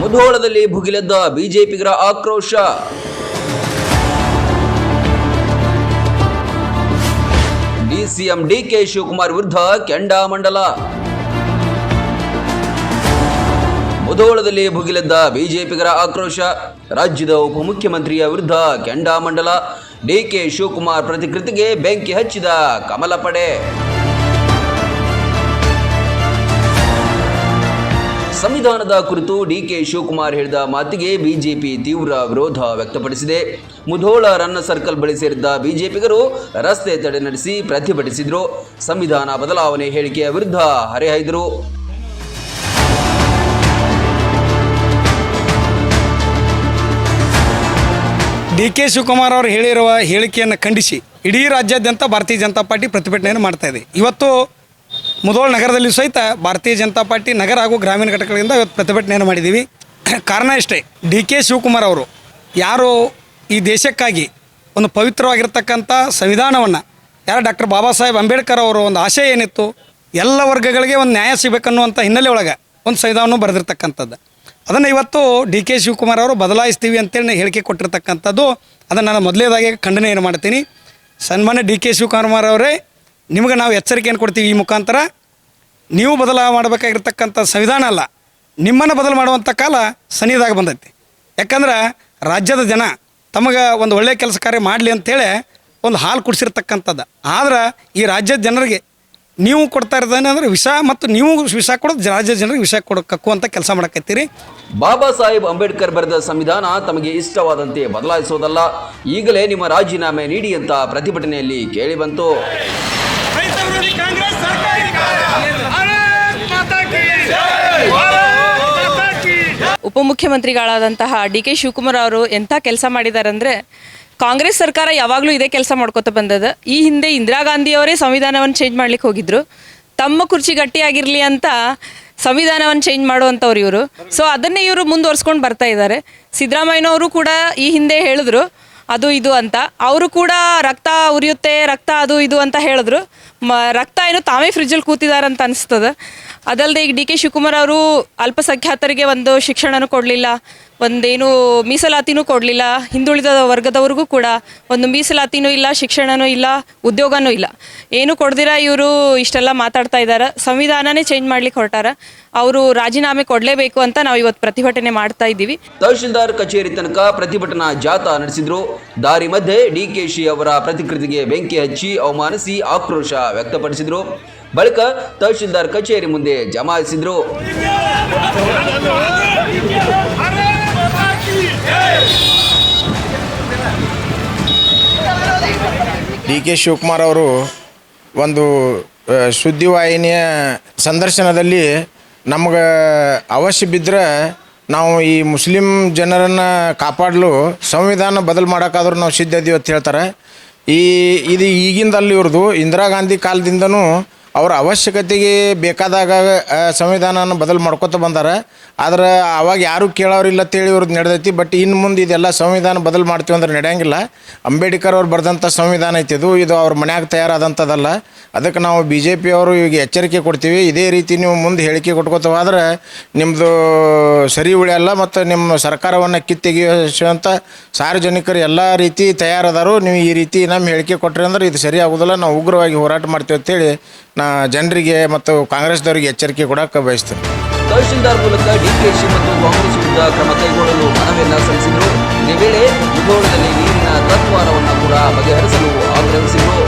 ಮುಧೋಳದಲ್ಲಿ ಭುಗಿಲೆದ್ದ ಬಿಜೆಪಿಗರ ಆಕ್ರೋಶ. DCM DK Shivakumar ವಿರುದ್ಧ ಕೆಂಡಾಮಂಡಲ. ಮುಧೋಳದಲ್ಲಿ ಭುಗಿಲೆದ್ದ ಬಿಜೆಪಿಗರ ಆಕ್ರೋಶ. ರಾಜ್ಯದ ಉಪಮುಖ್ಯಮಂತ್ರಿಯ ವಿರುದ್ಧ ಕೆಂಡಾಮಂಡಲ. ಡಿಕೆ ಶಿವಕುಮಾರ್ ಪ್ರತಿಕೃತಿಗೆ ಬೆಂಕಿ ಹಚ್ಚಿದ ಕಮಲ ಪಡೆ. ಸಂವಿಧಾನದ ಕುರಿತು ಡಿಕೆ ಶಿವಕುಮಾರ್ ಹೇಳಿದ ಮಾತಿಗೆ ಬಿಜೆಪಿ ತೀವ್ರ ವಿರೋಧ ವ್ಯಕ್ತಪಡಿಸಿದೆ. ಮುಧೋಳ ರನ್ನ ಸರ್ಕಲ್ ಬಳಿ ಸೇರಿದ್ದ ಬಿಜೆಪಿಗರು ರಸ್ತೆ ತಡೆ ನಡೆಸಿ ಪ್ರತಿಭಟಿಸಿದರು. ಸಂವಿಧಾನ ಬದಲಾವಣೆ ಹೇಳಿಕೆಯ ವಿರುದ್ಧ ಹರಿಹಾಯ್ದರು. ಡಿಕೆ ಶಿವಕುಮಾರ್ ಅವರು ಹೇಳಿರುವ ಹೇಳಿಕೆಯನ್ನು ಖಂಡಿಸಿ ಇಡೀ ರಾಜ್ಯಾದ್ಯಂತ ಭಾರತೀಯ ಜನತಾ ಪಾರ್ಟಿ ಪ್ರತಿಭಟನೆಯನ್ನು ಮಾಡ್ತಾ ಇದೆ. ಇವತ್ತು ಮುಧೋಳ ನಗರದಲ್ಲಿ ಸಹಿತ ಭಾರತೀಯ ಜನತಾ ಪಾರ್ಟಿ ನಗರ ಹಾಗೂ ಗ್ರಾಮೀಣ ಘಟಕಗಳಿಂದ ಇವತ್ತು ಪ್ರತಿಭಟನೆಯನ್ನು ಮಾಡಿದ್ದೀವಿ. ಕಾರಣ ಇಷ್ಟೇ, ಡಿ.ಕೆ. ಶಿವಕುಮಾರ್ ಅವರು ಯಾರು ಈ ದೇಶಕ್ಕಾಗಿ ಒಂದು ಪವಿತ್ರವಾಗಿರ್ತಕ್ಕಂಥ ಸಂವಿಧಾನವನ್ನು ಯಾರು ಡಾಕ್ಟರ್ ಬಾಬಾ ಸಾಹೇಬ್ ಅಂಬೇಡ್ಕರ್ ಅವರು ಒಂದು ಆಶಯ ಏನಿತ್ತು, ಎಲ್ಲ ವರ್ಗಗಳಿಗೆ ಒಂದು ನ್ಯಾಯ ಸಿಗಬೇಕನ್ನುವಂಥ ಹಿನ್ನೆಲೆ ಒಳಗೆ ಒಂದು ಸಂವಿಧಾನ ಬರೆದಿರ್ತಕ್ಕಂಥದ್ದು. ಅದನ್ನು ಇವತ್ತು ಡಿ.ಕೆ. ಶಿವಕುಮಾರ್ ಅವರು ಬದಲಾಯಿಸ್ತೀವಿ ಅಂತೇಳಿ ಹೇಳಿಕೆ ಕೊಟ್ಟಿರ್ತಕ್ಕಂಥದ್ದು. ಅದನ್ನು ನಾನು ಮೊದಲೇದಾಗಿ ಖಂಡನೆಯನ್ನು ಮಾಡ್ತೀನಿ. ಸನ್ಮಾನ್ಯ ಡಿ.ಕೆ. ಶಿವಕುಮಾರ್ ಅವರೇ, ನಿಮಗೆ ನಾವು ಎಚ್ಚರಿಕೆಯನ್ನು ಕೊಡ್ತೀವಿ. ಈ ಮುಖಾಂತರ ನೀವು ಬದಲಾವಣೆ ಮಾಡಬೇಕಾಗಿರ್ತಕ್ಕಂಥ ಸಂವಿಧಾನ ಅಲ್ಲ, ನಿಮ್ಮನ್ನು ಬದಲು ಮಾಡುವಂಥ ಕಾಲ ಸನಿದಾಗ ಬಂದೈತಿ. ಯಾಕಂದ್ರೆ ರಾಜ್ಯದ ಜನ ತಮಗೆ ಒಂದು ಒಳ್ಳೆಯ ಕೆಲಸ ಕಾರ್ಯ ಮಾಡಲಿ ಅಂಥೇಳಿ ಒಂದು ಹಾಲು ಕುಡಿಸಿರ್ತಕ್ಕಂಥದ್ದು. ಆದ್ರೆ ಈ ರಾಜ್ಯದ ಜನರಿಗೆ ನೀವು ಕೊಡ್ತಾ ಇರೋದೇನೆಂದ್ರೆ ವಿಷ, ಮತ್ತು ನೀವು ವಿಷ ಕೊಡೋದು ರಾಜ್ಯದ ಜನರಿಗೆ ವಿಷ ಕಕ್ಕುವಂಥ ಕೆಲಸ ಮಾಡಕತ್ತೀರಿ. ಬಾಬಾ ಸಾಹೇಬ್ ಅಂಬೇಡ್ಕರ್ ಬರೆದ ಸಂವಿಧಾನ ತಮಗೆ ಇಷ್ಟವಾದಂತೆ ಬದಲಾಯಿಸೋದಲ್ಲ, ಈಗಲೇ ನಿಮ್ಮ ರಾಜೀನಾಮೆ ನೀಡಿ ಅಂತ ಪ್ರತಿಭಟನೆಯಲ್ಲಿ ಕೇಳಿಬಂತು. ಉಪಮುಖ್ಯಮಂತ್ರಿಗಳಾದಂತಹ ಡಿ.ಕೆ. ಶಿವಕುಮಾರ್ ಅವರು ಎಂಥ ಕೆಲಸ ಮಾಡಿದ್ದಾರೆ ಅಂದರೆ, ಕಾಂಗ್ರೆಸ್ ಸರ್ಕಾರ ಯಾವಾಗಲೂ ಇದೇ ಕೆಲಸ ಮಾಡ್ಕೊತ ಬಂದದ. ಈ ಹಿಂದೆ ಇಂದಿರಾ ಗಾಂಧಿಯವರೇ ಸಂವಿಧಾನವನ್ನು ಚೇಂಜ್ ಮಾಡ್ಲಿಕ್ಕೆ ಹೋಗಿದ್ರು. ತಮ್ಮ ಕುರ್ಚಿ ಗಟ್ಟಿಯಾಗಿರಲಿ ಅಂತ ಸಂವಿಧಾನವನ್ನು ಚೇಂಜ್ ಮಾಡುವಂಥವ್ರು ಇವರು. ಸೊ ಅದನ್ನೇ ಇವರು ಮುಂದುವರ್ಸ್ಕೊಂಡು ಬರ್ತಾ ಇದ್ದಾರೆ. ಸಿದ್ದರಾಮಯ್ಯನವರು ಕೂಡ ಈ ಹಿಂದೆ ಹೇಳಿದ್ರು ಅದು ಇದು ಅಂತ. ಅವರು ಕೂಡ ರಕ್ತ ಉರಿಯುತ್ತೆ, ರಕ್ತ ಅದು ಇದು ಅಂತ ಹೇಳಿದ್ರು. ರಕ್ತ ಏನು ತಾವೇ ಫ್ರಿಜ್ಜಲ್ಲಿ ಕೂತಿದ್ದಾರೆ ಅಂತ ಅನಿಸ್ತದೆ. ಅದಲ್ಲದೆ ಈಗ ಡಿ.ಕೆ. ಶಿವಕುಮಾರ್ ಅವರು ಅಲ್ಪಸಂಖ್ಯಾತರಿಗೆ ಒಂದು ಶಿಕ್ಷಣನೂ ಕೊಡಲಿಲ್ಲ, ಒಂದೇನು ಮೀಸಲಾತಿನೂ ಕೊಡಲಿಲ್ಲ. ಹಿಂದುಳಿದ ವರ್ಗದವ್ರಿಗೂ ಕೂಡ ಒಂದು ಮೀಸಲಾತಿನೂ ಇಲ್ಲ, ಶಿಕ್ಷಣನೂ ಇಲ್ಲ, ಉದ್ಯೋಗನೂ ಇಲ್ಲ. ಏನು ಕೊಡ್ದಿರ ಇವರು ಇಷ್ಟೆಲ್ಲ ಮಾತಾಡ್ತಾ ಇದ್ದಾರೆ. ಸಂವಿಧಾನನೇ ಚೇಂಜ್ ಮಾಡ್ಲಿಕ್ಕೆ ಹೊರಟಾರ. ಅವರು ರಾಜೀನಾಮೆ ಕೊಡಲೇಬೇಕು ಅಂತ ನಾವು ಇವತ್ತು ಪ್ರತಿಭಟನೆ ಮಾಡ್ತಾ ಇದ್ದೀವಿ. ತಹಶೀಲ್ದಾರ್ ಕಚೇರಿ ತನಕ ಪ್ರತಿಭಟನಾ ಜಾಥಾ ನಡೆಸಿದ್ರು. ದಾರಿ ಮಧ್ಯೆ ಡಿ.ಕೆ.ಶಿ ಅವರ ಪ್ರತಿಕೃತಿಗೆ ಬೆಂಕಿ ಹಚ್ಚಿ ಅವಮಾನಿಸಿ ಆಕ್ರೋಶ ವ್ಯಕ್ತಪಡಿಸಿದ್ರು. ಬಳಿಕ ತಹಶೀಲ್ದಾರ್ ಕಚೇರಿ ಮುಂದೆ ಜಮಾಯಿಸಿದ್ರು. ಡಿ.ಕೆ. ಶಿವಕುಮಾರ್ ಅವರು ಒಂದು ಸುದ್ದಿವಾಹಿನಿಯ ಸಂದರ್ಶನದಲ್ಲಿ ನಮಗೆ ಅವಶ್ಯ ಬಿದ್ದರೆ ನಾವು ಈ ಮುಸ್ಲಿಂ ಜನರನ್ನು ಕಾಪಾಡಲು ಸಂವಿಧಾನ ಬದಲು ಮಾಡೋಕ್ಕಾದ್ರೂ ನಾವು ಸಿದ್ಧ ಇದೀವಿ ಅಂತ ಹೇಳ್ತಾರೆ. ಇದು ಈಗಿಂದಲ್ಲಿ ಇವ್ರದ್ದು ಇಂದಿರಾ ಗಾಂಧಿ ಕಾಲದಿಂದನೂ ಅವರ ಅವಶ್ಯಕತೆಗೆ ಬೇಕಾದಾಗ ಸಂವಿಧಾನನ ಬದಲು ಮಾಡ್ಕೊತ ಬಂದಾರೆ. ಆದ್ರೆ ಅವಾಗ ಯಾರೂ ಕೇಳೋರಿಲ್ಲ ಅಂತೇಳಿ ಇವ್ರದ್ದು ನಡೆದೈತಿ. ಬಟ್ ಇನ್ನು ಮುಂದೆ ಇದೆಲ್ಲ ಸಂವಿಧಾನ ಬದಲು ಮಾಡ್ತೀವಿ ಅಂದ್ರೆ ನಡೆಯಂಗಿಲ್ಲ. ಅಂಬೇಡ್ಕರ್ ಅವ್ರು ಬರೆದಂಥ ಸಂವಿಧಾನ ಐತಿ ಇದು ಅವ್ರ ಮನ್ಯಾಗ ತಯಾರಾದಂಥದ್ದಲ್ಲ. ಅದಕ್ಕೆ ನಾವು BJP ಅವರು ಈಗ ಎಚ್ಚರಿಕೆ ಕೊಡ್ತೀವಿ. ಇದೇ ರೀತಿ ನೀವು ಮುಂದೆ ಹೇಳಿಕೆ ಕೊಟ್ಕೋತ ಹೋದ್ರೆ ನಿಮ್ಮದು ಸರಿ ಉಳಿಯಲ್ಲ, ಮತ್ತು ನಿಮ್ಮ ಸರ್ಕಾರವನ್ನು ಕಿತ್ತೆಗೆಯುವಂಥ ಸಾರ್ವಜನಿಕರು ಎಲ್ಲ ರೀತಿ ತಯಾರದಾರು. ನೀವು ಈ ರೀತಿ ನಮ್ಮ ಹೇಳಿಕೆ ಕೊಟ್ಟರೆ ಅಂದ್ರೆ ಇದು ಸರಿ ಆಗೋದಿಲ್ಲ, ನಾವು ಉಗ್ರವಾಗಿ ಹೋರಾಟ ಮಾಡ್ತೀವಿ ಅಂತೇಳಿ ನಾ ಜನರಿಗೆ ಮತ್ತು ಕಾಂಗ್ರೆಸ್ದವರಿಗೆ ಎಚ್ಚರಿಕೆ ಕೊಡೋಕೆ ಬಯಸ್ತೇನೆ. ತಹಶೀಲ್ದಾರ್ ಮೂಲಕ ಡಿ.ಕೆ.ಶಿ ಮತ್ತು ಕಾಂಗ್ರೆಸ್ ವಿರುದ್ಧ ಕ್ರಮ ಕೈಗೊಳ್ಳಲು ಮನವಿಯನ್ನು ಸಲ್ಲಿಸಿದರು. ಇದೇ ವೇಳೆ ಮುಧೋಳದಲ್ಲಿ ನೀರಿನ ತತ್ವಾರವನ್ನು ಕೂಡ ಬಗೆಹರಿಸಲು ಆಗ್ರಹಿಸಿದರು.